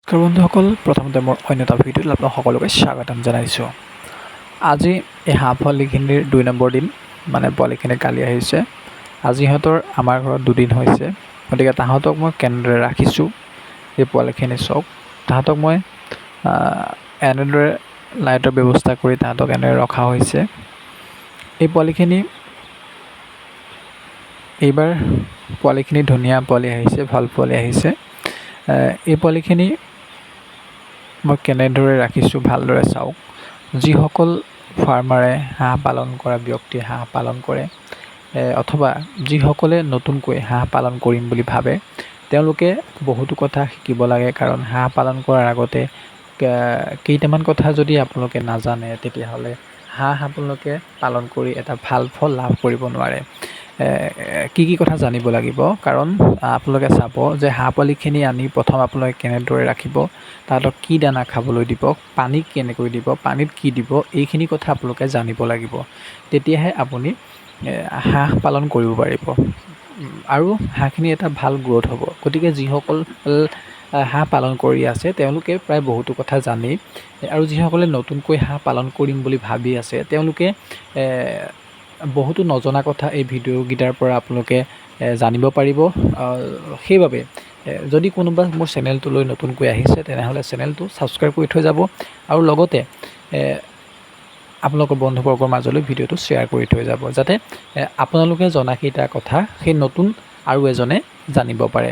বন্ধুসকল, প্ৰথমতে মোৰ অন্য এটা ভিডিঅ'ত আপোনাক সকলোকে স্বাগতম জনাইছোঁ। আজি এই হাঁহ পোৱালিখিনিৰ 2 নম্বৰ দিন, মানে পোৱালিখিনি কালি আহিছে। আজি সিহঁতৰ আমাৰ ঘৰত 2 দিন হৈছে। গতিকে তাহাঁতক মই কেনেদৰে ৰাখিছোঁ এই পোৱালিখিনি চাওক। তাহাঁতক মই এনেদৰে লাইটৰ ব্যৱস্থা কৰি তাহাঁতক এনেদৰে ৰখা হৈছে। এই পোৱালিখিনি এইবাৰ পোৱালিখিনি ধুনীয়া পোৱালি আহিছে, ভাল পোৱালি আহিছে। এই পোৱালিখিনি মই কেনেদৰে ৰাখিছোঁ ভালদৰে চাওক। যিসকল ফাৰ্মাৰে হাঁহ পালন কৰা ব্যক্তিয়ে হাঁহ পালন কৰে অথবা যিসকলে নতুনকৈ হাঁহ পালন কৰিম বুলি ভাবে, তেওঁলোকে বহুতো কথা শিকিব লাগে। কাৰণ হাঁহ পালন কৰাৰ আগতে কেইটামান কথা যদি আপোনালোকে নাজানে, তেতিয়াহ'লে হাঁহ আপোনালোকে পালন কৰি এটা ভাল ফল লাভ কৰিব নোৱাৰে। কি কথা জানিব লাগিব, কাৰণ আপোনালোকে চাব যে হাঁহ পোৱালিখিনি আনি প্ৰথম আপোনালোকে কেনেদৰে ৰাখিব, তাহাঁতক কি দানা খাবলৈ দিব, পানী কেনেকৈ দিব, পানীত কি দিব, এইখিনি কথা আপোনালোকে জানিব লাগিব। তেতিয়াহে আপুনি হাঁহ পালন কৰিব পাৰিব আৰু হাঁহখিনি এটা ভাল গ্ৰ'থ হ'ব। গতিকে যিসকল হাঁহ পালন কৰি আছে তেওঁলোকে প্ৰায় বহুতো কথা জানেই, আৰু যিসকলে নতুনকৈ হাঁহ পালন কৰিম বুলি ভাবি আছে তেওঁলোকে বহুতো নজনা কথা এই ভিডিঅ'কেইটাৰ পৰা আপোনালোকে জানিব পাৰিব। সেইবাবে যদি কোনোবা মোৰ চেনেলটোলৈ নতুনকৈ আহিছে, তেনেহ'লে চেনেলটো ছাবস্ক্ৰাইব কৰি থৈ যাব, আৰু লগতে আপোনালোকৰ বন্ধুবৰ্গৰ মাজলৈ ভিডিঅ'টো শ্বেয়াৰ কৰি থৈ যাব, যাতে আপোনালোকে জনাকেইটা কথা সেই নতুন আৰু এজনে জানিব পাৰে।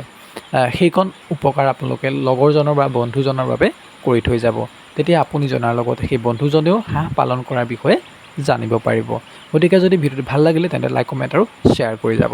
সেইকণ উপকাৰ আপোনালোকে লগৰজনৰ বা বন্ধুজনৰ বাবে কৰি থৈ যাব। তেতিয়া আপুনি জনাৰ লগতে সেই বন্ধুজনেও হাঁহ পালন কৰাৰ বিষয়ে জানিব পাৰিব। গতিকে যদি ভিডিঅ'টো ভাল লাগিলে তেন্তে লাইক, কমেণ্ট আৰু শ্বেয়াৰ কৰি যাব।